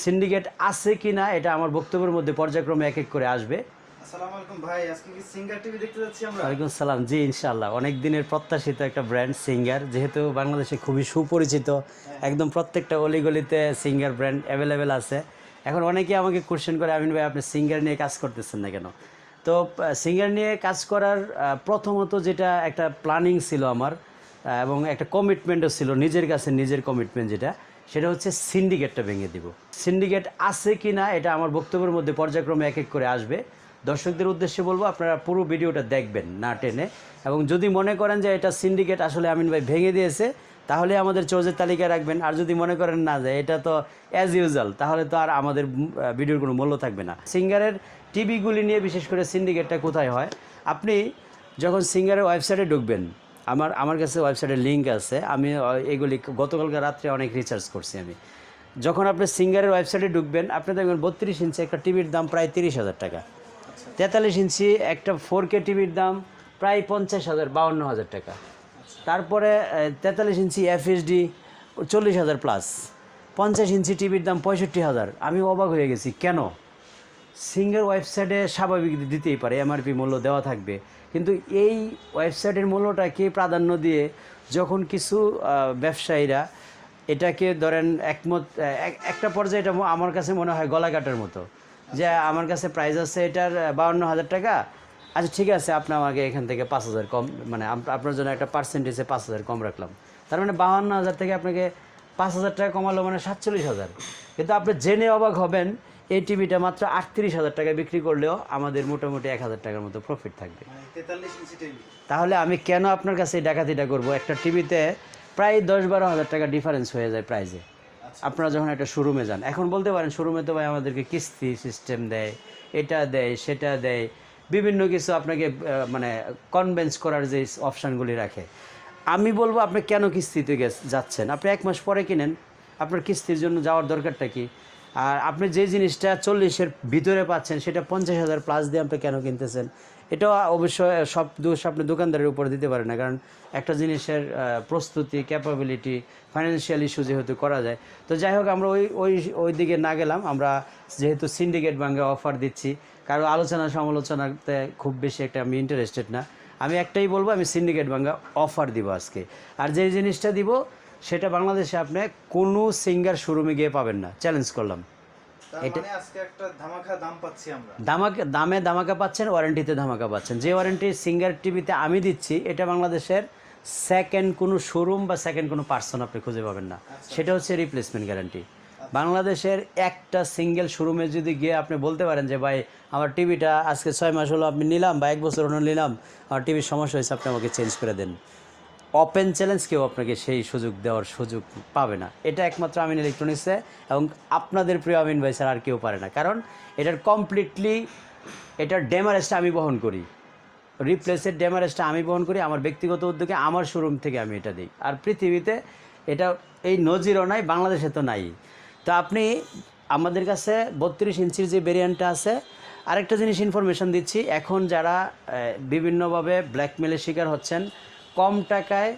Syndicate আছে কিনা এটা আমার বক্তব্যের মধ্যে পর্যায়ক্রমে এক এক করে আসবে। আসসালামু আলাইকুম ভাই, আজকে কি সিঙ্গার টিভি দেখতে যাচ্ছি আমরা? ওয়ালাইকুম সালাম। জি ইনশাআল্লাহ, অনেক দিনের প্রত্যাশিত একটা ব্র্যান্ড সিঙ্গার, যেহেতু বাংলাদেশে খুবই সুপরিচিত, একদম প্রত্যেকটা অলিগলিতে সিঙ্গার ব্র্যান্ড অ্যাভেলেবেল আছে। এখন অনেকে আমাকে কোশ্চেন করে, আমিন ভাই আপনি সিঙ্গার নিয়ে কাজ করতেছেন না কেন? তো সিঙ্গার নিয়ে কাজ করার প্রথমত যেটা একটা প্ল্যানিং ছিল আমার, এবং একটা কমিটমেন্টও ছিল নিজের কাছে, নিজের কমিটমেন্ট যেটা, সেটা হচ্ছে সিন্ডিকেটটা ভেঙে দিব। সিন্ডিকেট আছে কি না এটা আমার বক্তব্যের মধ্যে পর্যায়ক্রমে এক এক করে আসবে। দর্শকদের উদ্দেশ্যে বলবো আপনারা পুরো ভিডিওটা দেখবেন না টেনে, এবং যদি মনে করেন যে এটা সিন্ডিকেট আসলে আমিন ভাই ভেঙে দিয়েছে, তাহলে আমাদের চোজের তালিকায় রাখবেন। আর যদি মনে করেন না যে এটা তো অ্যাজ ইউজুয়াল, তাহলে তো আর আমাদের ভিডিওর কোনো মূল্য থাকবে না। সিঙ্গারের টিভিগুলি নিয়ে বিশেষ করে সিন্ডিকেটটা কোথায় হয়, আপনি যখন সিঙ্গারের ওয়েবসাইটে ঢুকবেন, আমার কাছে ওয়েবসাইটের লিঙ্ক আছে, আমি এগুলি গতকালকে রাত্রে অনেক রিসার্চ করছি আমি। যখন আপনি সিঙ্গারের ওয়েবসাইটে ঢুকবেন, আপনি দেখবেন 32 ইঞ্চি একটা টিভির দাম প্রায় 30,000 টাকা, 43 ইঞ্চি একটা 4K টিভির দাম প্রায় 50,000 52,000 টাকা, তারপরে 43 ইঞ্চি FHD 40,000 প্লাস, 50 ইঞ্চি টিভির দাম 65,000। আমি অবাক হয়ে গেছি, কেন? সিঙ্গার ওয়েবসাইটে স্বাভাবিক দিতেই পারে, এমআরপি মূল্য দেওয়া থাকবে, কিন্তু এই ওয়েবসাইটের মূল্যটাকে প্রাধান্য দিয়ে যখন কিছু ব্যবসায়ীরা এটাকে ধরেন একমত, একটা পর্যায়ে এটা আমার কাছে মনে হয় গলাকাটার মতো, যে আমার কাছে প্রাইস আছে এটার 52,000 টাকা, আচ্ছা ঠিক আছে আপনি আমাকে এখান থেকে 5,000 কম, মানে আপনার জন্য একটা পার্সেন্টেজে 5,000 কম রাখলাম, তার মানে 52,000 থেকে আপনাকে 5,000 টাকা কমালো, মানে 47,000। কিন্তু আপনি জেনে অবাক হবেন, এই টিভিটা মাত্র 38,000 টাকায় বিক্রি করলেও আমাদের মোটামুটি 1,000 টাকার মতো প্রফিট থাকবে। 43 ইঞ্চি টিভি। তাহলে আমি কেন আপনার কাছে এই ডাকাতিটা করব? একটা টিভিতে প্রায় 10-12 হাজার টাকা ডিফারেন্স হয়ে যায় প্রাইজে। আপনারা যখন একটা শোরুমে যান, এখন বলতে পারেন শোরুমে তো ভাই আমাদেরকে কিস্তি সিস্টেম দেয়, এটা দেয় সেটা দেয়, বিভিন্ন কিছু আপনাকে মানে কনভেন্স করার যে অপশানগুলি রাখে। আমি বলবো আপনি কেন কিস্তিতে যাচ্ছেন? আপনি 1 মাস পরে কিনেন, আপনার কিস্তির জন্য যাওয়ার দরকারটা কি? আর আপনি যে জিনিসটা 40-এর ভিতরে পাচ্ছেন, সেটা 50,000 প্লাস দিয়ে আপনি কেন কিনতেছেন? এটাও অবশ্যই সব দোষ আপনি দোকানদারের উপরে দিতে পারেন না, কারণ একটা জিনিসের প্রস্তুতি, ক্যাপাবিলিটি, ফাইন্যান্সিয়াল ইস্যু যেহেতু করা যায়। তো যাই হোক, আমরা ওই দিকে না গেলাম। আমরা যেহেতু সিন্ডিকেট ভাঙ্গা অফার দিচ্ছি, কারো আলোচনা সমালোচনাতে খুব বেশি একটা আমি ইন্টারেস্টেড না। আমি একটাই বলবো, আমি সিন্ডিকেট ভাঙ্গা অফার দিব আজকে। আর যে জিনিসটা দিব সেটা বাংলাদেশে আপনি কোনো সিঙ্গার শোরুমে গিয়ে পাবেন না, চ্যালেঞ্জ করলাম। এটা মানে আজকে একটা ধামাকা দাম পাচ্ছি আমরা। দামে ধামাকা পাচ্ছেন, ওয়ারেন্টিতে ধামাকা পাচ্ছেন। যে ওয়ারেন্টি সিঙ্গার টিভিতে আমি দিচ্ছি, এটা বাংলাদেশের সেকেন্ড কোনো শোরুম বা সেকেন্ড কোনো পার্সন আপনি খুঁজে পাবেন না। সেটা হচ্ছে রিপ্লেসমেন্ট গ্যারান্টি। বাংলাদেশের একটা সিঙ্গেল শোরুমে যদি গিয়ে আপনি বলতে পারেন যে ভাই আমার টিভিটা আজকে 6 মাস হলো আপনি নিলাম, বা 1 বছর হলো নিলাম, আমার টিভির সমস্যা হয়েছে, আপনি আমাকে চেঞ্জ করে দেন, ওপেন চ্যালেঞ্জ, কেউ আপনাকে সেই সুযোগ দেওয়ার সুযোগ পাবে না। এটা একমাত্র আমিন ইলেকট্রনিক্সে এবং আপনাদের প্রিয় আমিন ভাই স্যার আর কেউ পারে না, কারণ এটার কমপ্লিটলি এটার ড্যামারেজটা আমি বহন করি, রিপ্লেসের ড্যামারেজটা আমি বহন করি আমার ব্যক্তিগত উদ্যোগে, আমার শোরুম থেকে আমি এটা দিই। আর পৃথিবীতে এটা এই নজিরও নাই, বাংলাদেশে তো নাই। তো আপনি আমাদের কাছে 32 ইঞ্চির যে ভেরিয়েন্টটা আছে, আরেকটা জিনিস ইনফরমেশন দিচ্ছি, এখন যারা বিভিন্নভাবে ব্ল্যাকমেলের শিকার হচ্ছেন, কম টাকায়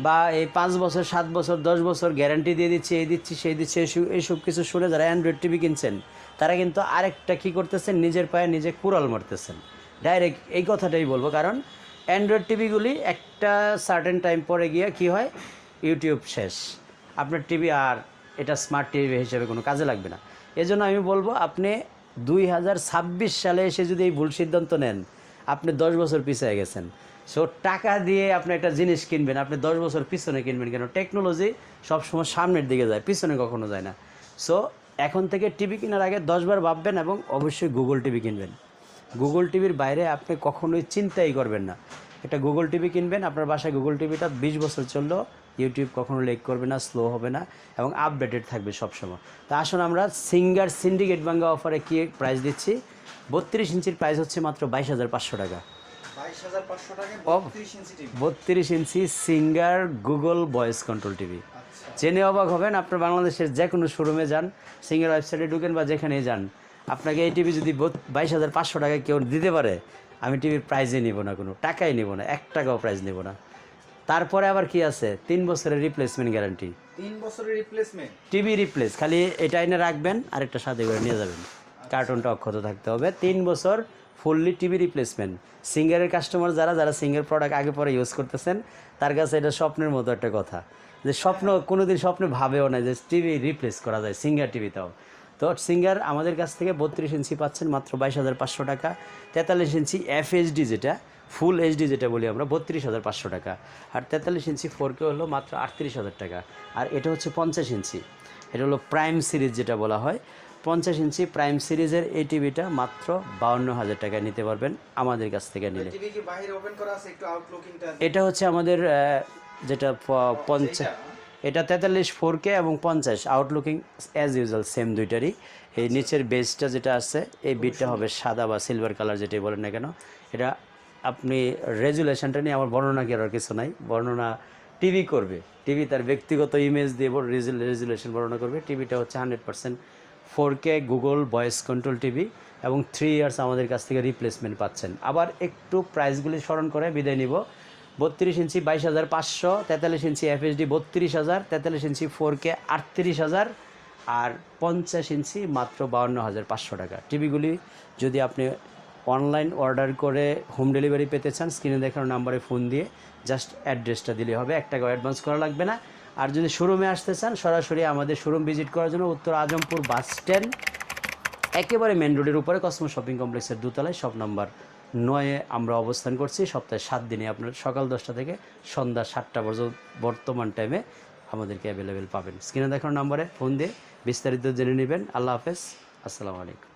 বা এই 5 বছর 7 বছর 10 বছর গ্যারান্টি দিয়ে দিচ্ছি, এই দিচ্ছি সেই দিচ্ছি, এইসব কিছু শুনে যারা অ্যান্ড্রয়েড টিভি কিনছেন, তারা কিন্তু আরেকটা কী করতেছেন, নিজের পায়ে নিজে কুড়াল মারতেছেন। ডাইরেক্ট এই কথাটাই বলবো, কারণ অ্যান্ড্রয়েড টিভিগুলি একটা সার্টেন টাইম পরে গিয়ে কি হয়, ইউটিউব শেষ, আপনার টিভি আর এটা স্মার্ট টিভি হিসেবে কোনো কাজে লাগবে না। এজন্য আমি বলবো, আপনি 2026 সালে এসে যদি এই ভুল সিদ্ধান্ত নেন, আপনি 10 বছর পিছিয়ে গেছেন। সো টাকা দিয়ে আপনি একটা জিনিস কিনবেন, আপনি 10 বছর পিছনে কিনবেন কেন? টেকনোলজি সবসময় সামনের দিকে যায়, পিছনে কখনো যায় না। সো এখন থেকে টিভি কেনার আগে 10 বার ভাববেন, এবং অবশ্যই গুগল টিভি কিনবেন। গুগল টিভির বাইরে আপনি কখনোই চিন্তাই করবেন না। একটা গুগল টিভি কিনবেন, আপনার বাসায় গুগল টিভিটা 20 বছর চললেও ইউটিউব কখনো লেগ করবে না, স্লো হবে না, এবং আপডেটেড থাকবে সবসময়। তা আসুন আমরা সিঙ্গার সিন্ডিকেট ভাঙ্গা অফারে কী প্রাইস দিচ্ছি। 32 ইঞ্চির প্রাইস হচ্ছে মাত্র 22,500 টাকা। 22,500 টাকায় 32 inch TV. 32 inch Singer Google voice control TV. জেনে অবাক হবেন, আপনার বাংলাদেশের যে কোনো শোরুমে যান, সিঙ্গার ওয়েবসাইটে ঢুকেন বা যেখানেই যান, আপনাকে এই টিভি যদি 22,500 টাকায় কেউ দিতে পারে, আমি টিভির প্রাইজে নিব না, কোনো টাকাই নিব না, 1 টাকাও প্রাইজ নিব না। তারপরে আবার কি আছে 3 বছরের রিপ্লেসমেন্ট গ্যারান্টি। 3 বছরের রিপ্লেসমেন্ট। টিভি রিপ্লেস, খালি এটা এনে রাখবেন আর একটা সাথে করে নিয়ে যাবেন, কার্টুনটা অক্ষত থাকতে হবে। 3 বছর ফুললি টিভি রিপ্লেসমেন্ট। সিঙ্গারের কাস্টমার যারা যারা সিঙ্গার প্রোডাক্ট আগে পরে ইউজ করতেছেন তার কাছে এটা স্বপ্নের মতো একটা কথা, যে স্বপ্ন কোনোদিন স্বপ্নে ভাবেও না যে টিভি রিপ্লেস করা যায় সিঙ্গার টিভিতেও। তো সিঙ্গার আমাদের কাছ থেকে 32 ইঞ্চি পাচ্ছেন মাত্র 22,500 টাকা। 43 ইঞ্চি FHD যেটা ফুল এইচডি যেটা বলি আমরা 32,500 টাকা। আর 43 ইঞ্চি 4K হলো মাত্র 38,000 টাকা। আর এটা হচ্ছে 50 ইঞ্চি, এটা হলো প্রাইম সিরিজ যেটা বলা হয়। 50 ইঞ্চি প্রাইম সিরিজের এই টিভিটা মাত্র 52,000 টাকায় নিতে পারবেন আমাদের কাছ থেকে নিলে। টিভি কি বাইরে ওপেন করা আছে? একটু আউটলুকিংটা। এটা হচ্ছে আমাদের যেটা 50, এটা 43 4K এবং 50 আউটলুকিং অ্যাজ ইউজুয়াল সেম দুইটারই। এই নিচের বেসটা যেটা আছে এই বিটটা হবে সাদা বা সিলভার কালার যেটাই বলেন না কেন। এটা আপনি রেজুলেশনটা নিয়ে আমার বর্ণনা করার কিছু নাই, বর্ণনা টিভি করবে, টিভি তার ব্যক্তিগত ইমেজ দিয়ে রেজুলেশন বর্ণনা করবে। টিভিটা হচ্ছে 100% 4K Google voice control TV এবং 3 ইয়ার্স আমাদের কাছ থেকে রিপ্লেসমেন্ট পাচ্ছেন। আবার একটু প্রাইসগুলি স্মরণ করে বিদায় নিব। 32 ইঞ্চি 22,500, 43 ইঞ্চি FHD 32,000, 43 ইঞ্চি 4K 38,000 আর 50 ইঞ্চি মাত্র 52,500 টাকা। টিভিগুলি যদি আপনি অনলাইন অর্ডার করে হোম ডেলিভারি পেতে চান স্ক্রিনে দেখানো নাম্বারে ফোন দিয়ে জাস্ট অ্যাড্রেসটা দিলে হবে, 1 টাকা অ্যাডভান্স করা লাগবে না। আর যদি শোরুমে আসতে চান সরাসরি আমাদের শোরুম ভিজিট করার জন্য উত্তর আজমপুর বাস স্ট্যান্ড একেবারে মেন রোডের উপরে কসমো শপিং কমপ্লেক্সের দোতলায় শপ নাম্বার 9-এ আমরা অবস্থান করছি। সপ্তাহে 7 দিনে আপনার সকাল 10টা থেকে সন্ধ্যা 7টা পর্যন্ত বর্তমান টাইমে আমাদেরকে অ্যাভেলেবেল পাবেন। স্ক্রিনে দেখানো নাম্বারে ফোন দিয়ে বিস্তারিত জেনে নেবেন। আল্লাহ হাফেজ, আসসালামু আলাইকুম।